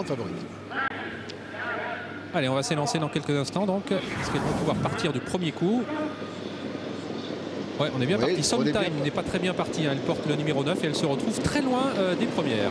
grande favorite. Allez, on va s'élancer dans quelques instants. Donc, est-ce qu'elles vont pouvoir partir du premier coup? Ouais, on est bien parti. Sometime n'est pas très bien parti. Elle porte le numéro 9 et elle se retrouve très loin des premières.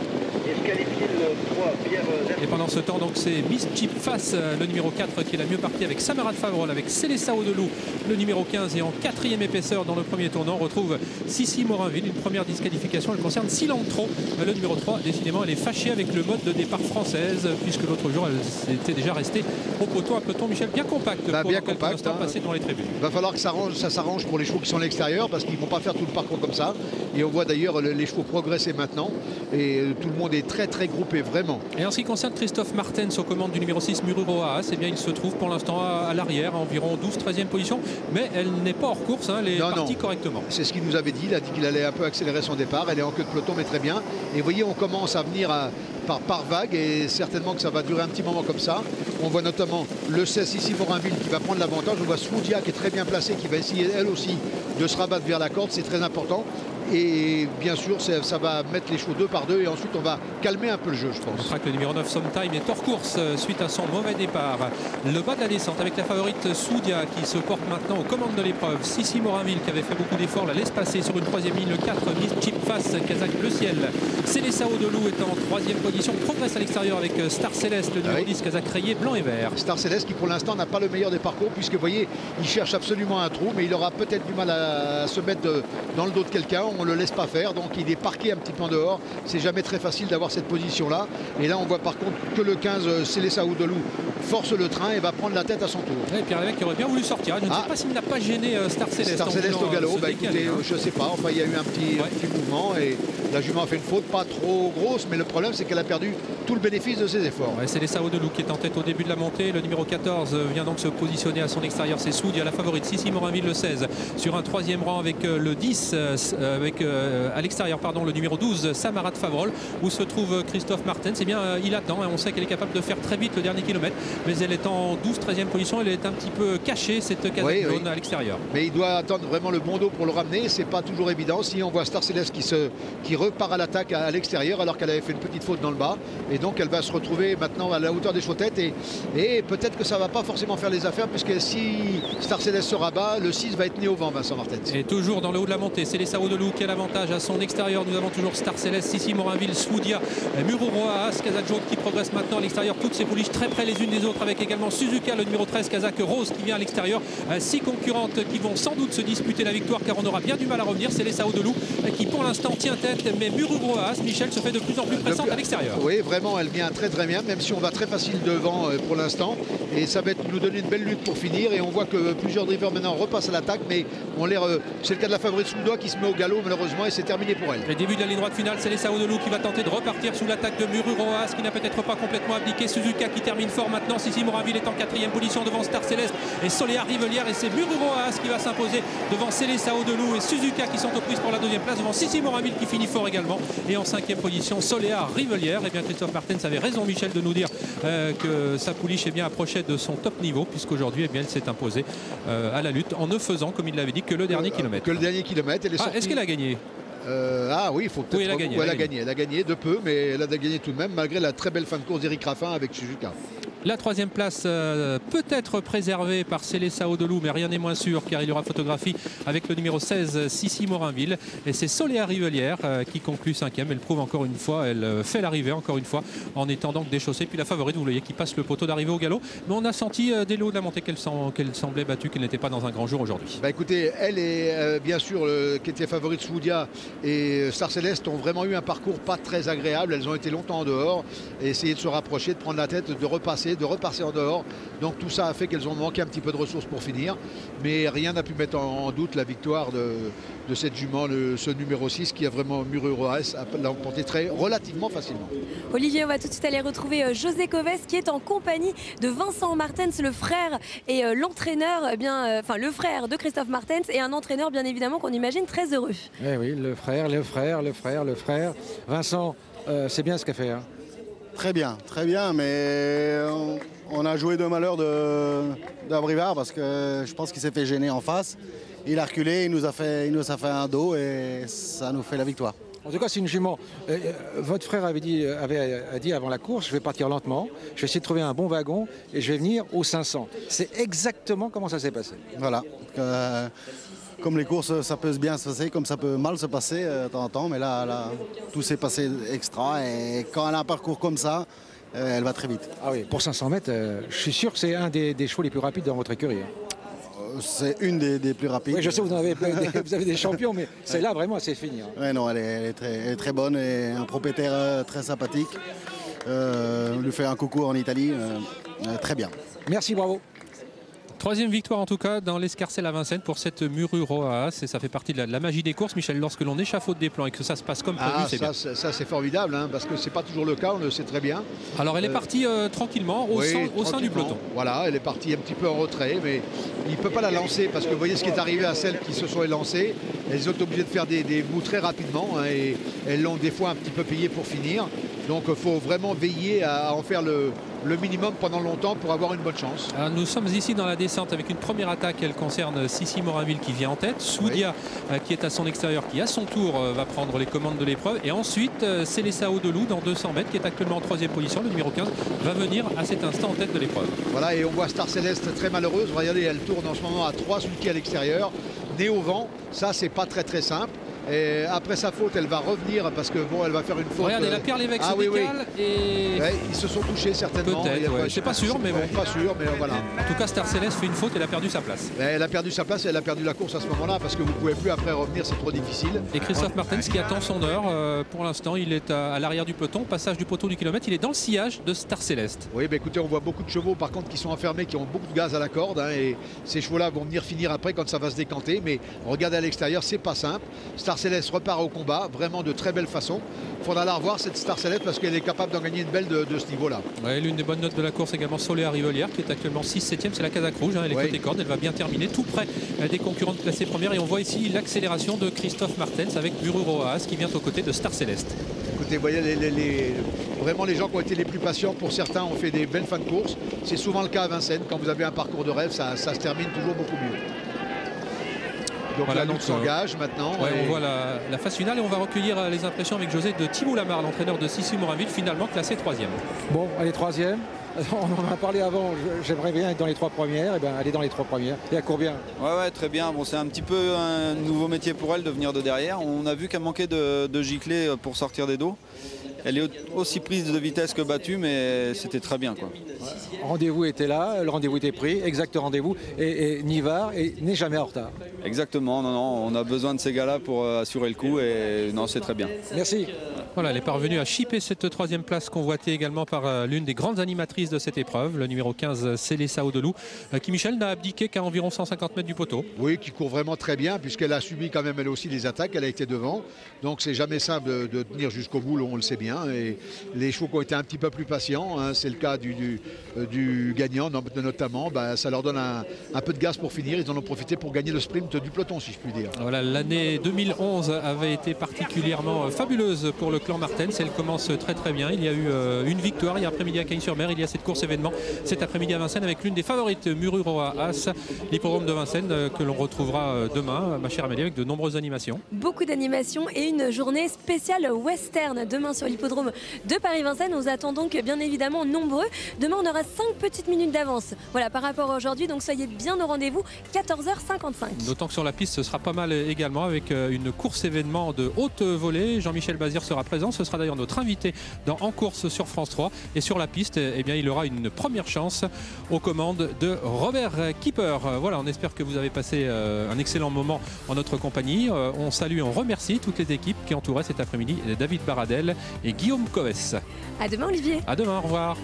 Et pendant ce temps, donc c'est Miss Chip Face, le numéro 4, qui est la mieux partie avec Samarat Favrol, avec Célessa Audelou, le numéro 15. Et en quatrième épaisseur dans le premier tournant, on retrouve Sissi Morinville. Une première disqualification, elle concerne Cilantro, le numéro 3. Décidément, elle est fâchée avec le mode de départ française, puisque l'autre jour, elle était déjà restée au poteau. Un peloton, Michel, bien compact pour bien compact, passer dans les tribunes. Il va falloir que ça s'arrange pour les chevaux qui sont à l'extérieur, parce qu'ils ne vont pas faire tout le parcours comme ça. Et on voit d'ailleurs les chevaux progresser maintenant. Et tout le monde est très très groupé, vraiment. Et en ce qui concerne Christophe Martens aux commandes du numéro 6 Mururoa, eh bien il se trouve pour l'instant à l'arrière, à environ 12-13e position, mais elle n'est pas hors course, hein, elle est partie correctement. C'est ce qu'il nous avait dit, il a dit qu'il allait un peu accélérer son départ, elle est en queue de peloton mais très bien. Et vous voyez, on commence à venir par vague et certainement que ça va durer un petit moment comme ça. On voit notamment le 16 ici Morinville qui va prendre l'avantage, on voit Swoodia qui est très bien placée, qui va essayer elle aussi de se rabattre vers la corde, c'est très important. Et bien sûr, ça va mettre les chevaux deux par deux et ensuite on va calmer un peu le jeu, je pense. On fera que le numéro 9 Sometime est hors course suite à son mauvais départ. Le bas de la descente avec la favorite Soudia qui se porte maintenant aux commandes de l'épreuve. Sissi Morinville qui avait fait beaucoup d'efforts, la laisse passer sur une troisième ligne. Le 4 Miss Chip Face, Kazakh Bleu Ciel. Célessa Audelou est en troisième position, progresse à l'extérieur avec Star Céleste, le numéro 10 Kazakh rayé blanc et vert. Star Céleste qui pour l'instant n'a pas le meilleur des parcours, puisque vous voyez, il cherche absolument un trou, mais il aura peut-être du mal à se mettre dans le dos de quelqu'un. On ne le laisse pas faire, donc il est parqué un petit peu en dehors. C'est jamais très facile d'avoir cette position là. Et là on voit par contre que le 15 Célessa Audelou force le train et va prendre la tête à son tour. Et Pierre Lévesque qui aurait bien voulu sortir. Je ne sais pas s'il n'a pas gêné Star Céleste. Star Céleste au galop, écoutez, je ne sais pas, enfin il y a eu un petit mouvement et la jument a fait une faute pas trop grosse, mais le problème c'est qu'elle a perdu tout le bénéfice de ses efforts. C'est Célessa Audelou qui est en tête au début de la montée. Le numéro 14 vient donc se positionner à son extérieur. C'est Soudia, la favorite. Sissi Morinville le 16 sur un troisième rang avec le 10 avec à l'extérieur le numéro 12 Samarat Favrol, où se trouve Christophe Martens. Eh bien il attend, on sait qu'elle est capable de faire très vite le dernier kilomètre, mais elle est en 12-13e position. Elle est un petit peu cachée, cette Kazakh jaune à l'extérieur. Mais il doit attendre vraiment le bon dos pour le ramener, c'est pas toujours évident. Si on voit Star Céleste qui repart à l'attaque à l'extérieur alors qu'elle avait fait une petite faute dans le bas, et donc elle va se retrouver maintenant à la hauteur des chautettes et peut-être que ça va pas forcément faire les affaires, puisque si Star Céleste se rabat, le 6 va être né au vent, Vincent Martens. Et toujours dans le haut de la montée, c'est les Audelou qui a l'avantage à son extérieur. Nous avons toujours Star Céleste, Sissi Morinville, Swoodia, Mururoa, Kazakh jaune qui progresse maintenant à l'extérieur. Toutes ces pouliches très près les unes des autres, avec également Suzuka, le numéro 13 Kazakh Rose qui vient à l'extérieur. 6 concurrentes qui vont sans doute se disputer la victoire, car on aura bien du mal à revenir. C'est les Audelou qui pour l'instant tient tête, mais Mururoa, Michel, se fait de plus en plus pressante à l'extérieur. Oui, vraiment, elle vient très très bien, même si on va très facile devant pour l'instant. Et ça va nous donner une belle lutte pour finir. Et on voit que plusieurs drivers maintenant repassent à l'attaque, mais c'est le cas de la favorite Soudois qui se met au galop malheureusement, et c'est terminé pour elle. Le début de la ligne droite finale, c'est les Audelou qui va tenter de repartir sous l'attaque de Mururoa, ce qui n'a peut-être pas complètement abdiqué. Suzuka qui termine fort maintenant. Sissi Morinville est en quatrième position devant Star Céleste et Soléa Rivelière, et c'est Mururoa qui va s'imposer devant Célessa Audelou et Suzuka qui sont aux prises pour la deuxième place devant Sissi Morinville qui finit fort également, et en cinquième position Soléa Rivelière. Et bien Christophe Martens avait raison, Michel, de nous dire que sa pouliche approchait de son top niveau, puisqu'aujourd'hui elle s'est imposée à la lutte en ne faisant, comme il l'avait dit, que le dernier kilomètre. Que le dernier kilomètre. Est-ce qu'elle a gagné? Oui, il faut peut-être. Oui, elle a gagné de peu, mais elle a gagné tout de même, malgré la très belle fin de course d'Éric Raffin avec Suzuka. La troisième place peut être préservée par Célessa Audelou, mais rien n'est moins sûr, car il y aura photographie avec le numéro 16 Sissi Morinville, et c'est Soléa Rivelière qui conclut cinquième. Elle prouve encore une fois, elle fait l'arrivée encore une fois en étant donc déchaussée. Puis la favorite, vous voyez, qui passe le poteau d'arrivée au galop, mais on a senti dès le haut de la montée qu'elle semblait battue, qu'elle n'était pas dans un grand jour aujourd'hui. Écoutez, elle est bien sûr qui était favorite Soudia et Star Céleste ont vraiment eu un parcours pas très agréable. Elles ont été longtemps en dehors et essayé de se rapprocher, de prendre la tête, de repasser en dehors. Donc tout ça a fait qu'elles ont manqué un petit peu de ressources pour finir, mais rien n'a pu mettre en doute la victoire de cette jument, ce numéro 6 qui a vraiment Mururoa, l'a emporté relativement facilement. Olivier, on va tout de suite aller retrouver José Coves qui est en compagnie de Vincent Martens, le frère et l'entraîneur, le frère de Christophe Martens, et un entraîneur bien évidemment qu'on imagine très heureux. Oui, le frère. Vincent, c'est bien ce qu'a fait. Très bien, mais on a joué de malheur d'Abrivard parce que je pense qu'il s'est fait gêner en face. Il a reculé, il nous a fait un dos et ça nous fait la victoire. En tout cas, c'est une jument. Votre frère a dit avant la course, je vais partir lentement, je vais essayer de trouver un bon wagon et je vais venir aux 500. C'est exactement comment ça s'est passé. Voilà. Comme les courses, ça peut bien se passer, comme ça peut mal se passer de temps en temps. Mais là, tout s'est passé extra. Et quand elle a un parcours comme ça, elle va très vite. Ah oui, pour 500 mètres, je suis sûr que c'est un des chevaux les plus rapides dans votre écurie. C'est une des plus rapides. Oui, je sais, vous avez des champions, mais celle-là, vraiment, c'est fini. Ouais, non, elle est très bonne et un propriétaire très sympathique. On lui fait un coucou en Italie. Très bien. Merci, bravo. Troisième victoire en tout cas dans l'escarcelle à Vincennes pour cette Mururoa. Et ça fait partie de la magie des courses, Michel, lorsque l'on échafaude des plans et que ça se passe comme prévu, c'est bien. Ça c'est formidable, hein, parce que c'est pas toujours le cas, on le sait très bien. Alors elle est partie tranquillement au sein du peloton. Voilà, elle est partie un petit peu en retrait, mais il ne peut pas la lancer parce que vous voyez ce qui est arrivé à celles qui se sont élancées. Elles sont obligées de faire des bouts très rapidement, hein, et elles l'ont des fois un petit peu payé pour finir. Donc il faut vraiment veiller à en faire le minimum pendant longtemps pour avoir une bonne chance. Alors, nous sommes ici dans la descente avec une première attaque. Elle concerne Sissi Morinville qui vient en tête. Soudia qui est à son extérieur, qui à son tour va prendre les commandes de l'épreuve. Et ensuite, Célessa Audelou dans 200 mètres qui est actuellement en 3e position. Le numéro 15 va venir à cet instant en tête de l'épreuve. Voilà, et on voit Star Céleste très malheureuse. Regardez, elle tourne en ce moment à 3 sulky à l'extérieur. Nez au vent, ça c'est pas très simple. Et après sa faute, elle va revenir parce que bon, elle va faire une faute. Regardez, la Pierre Lévesque se décale et... Ouais, ils se sont touchés certainement. Peut-être, ouais. Je suis pas sûr, mais bon. Pas sûr, mais voilà. En tout cas, Star Céleste fait une faute, elle a perdu sa place. Elle a perdu sa place et elle a perdu la course à ce moment-là parce que vous ne pouvez plus après revenir, c'est trop difficile. Et Christophe Martens qui attend son heure. Pour l'instant, il est à l'arrière du peloton, passage du poteau du kilomètre. Il est dans le sillage de Star Céleste. Oui, bah écoutez, on voit beaucoup de chevaux par contre qui sont enfermés, qui ont beaucoup de gaz à la corde, hein, et ces chevaux-là vont venir finir après quand ça va se décanter. Mais regardez à l'extérieur, c'est pas simple. Star Céleste repart au combat, vraiment de très belle façon. Il faudra la revoir cette Star Céleste parce qu'elle est capable d'en gagner une belle de ce niveau-là. Ouais, l'une des bonnes notes de la course également, Soléa Rivelière qui est actuellement 6-7e, c'est la Casaque Rouge, hein, elle est côté corde, elle va bien terminer tout près des concurrentes classées premières. Et on voit ici l'accélération de Christophe Martens avec Mururoa qui vient aux côtés de Star Céleste. Écoutez, vous voyez, vraiment les gens qui ont été les plus patients, pour certains ont fait des belles fins de course. C'est souvent le cas à Vincennes, quand vous avez un parcours de rêve, ça se termine toujours beaucoup mieux. Donc voilà, la lutte s'engage maintenant. Ouais, on voit la phase finale et on va recueillir les impressions avec José de Thibaut Lamar, l'entraîneur de Sissi Morinville, finalement classé 3e. Bon, elle est 3e. On en a parlé avant, j'aimerais bien être dans les 3 premières. Et ben, elle est dans les 3 premières. Et elle court bien. Ouais, très bien. Bon, c'est un petit peu un nouveau métier pour elle de venir de derrière. On a vu qu'elle manquait de giclée pour sortir des dos. Elle est aussi prise de vitesse que battue, mais c'était très bien, quoi. Le rendez-vous était là, le rendez-vous était pris, exact rendez-vous, et Nivard n'est jamais en retard. Exactement, non, on a besoin de ces gars-là pour assurer le coup, et non, c'est très bien. Merci. Voilà, elle est parvenue à chipper cette 3e place convoitée également par l'une des grandes animatrices de cette épreuve, le numéro 15, Célessa Audelou, qui, Michel, n'a abdiqué qu'à environ 150 mètres du poteau. Oui, qui court vraiment très bien, puisqu'elle a subi quand même elle aussi les attaques, elle a été devant. Donc c'est jamais simple de tenir jusqu'au bout, on le sait bien. Et les chevaux qui ont été un petit peu plus patients, hein, c'est le cas du gagnant notamment, ça leur donne un peu de gaz pour finir. Ils en ont profité pour gagner le sprint du peloton, si je puis dire. Voilà, l'année 2011 avait été particulièrement fabuleuse pour le clan Martens. Elle commence très bien. Il y a eu une victoire hier après-midi à Cagnes-sur-Mer. Il y a cette course événement cet après-midi à Vincennes avec l'une des favorites, Mururoa As, l'hippodrome de Vincennes, que l'on retrouvera demain, ma chère Amélie, avec de nombreuses animations. Beaucoup d'animations et une journée spéciale western demain sur l'hippodrome de Paris-Vincennes. On vous attend donc bien évidemment nombreux. Demain, on aura 5 petites minutes d'avance. Voilà, par rapport à aujourd'hui, donc soyez bien au rendez-vous, 14h55. D'autant que sur la piste, ce sera pas mal également avec une course événement de haute volée. Jean-Michel Bazir sera présent. Ce sera d'ailleurs notre invité dans En course sur France 3. Et sur la piste, eh bien, il aura une première chance aux commandes de Robert Kipper. Voilà, on espère que vous avez passé un excellent moment en notre compagnie. On salue et on remercie toutes les équipes qui entouraient cet après-midi David Baradel et Guillaume Coves. À demain, Olivier. À demain, au revoir.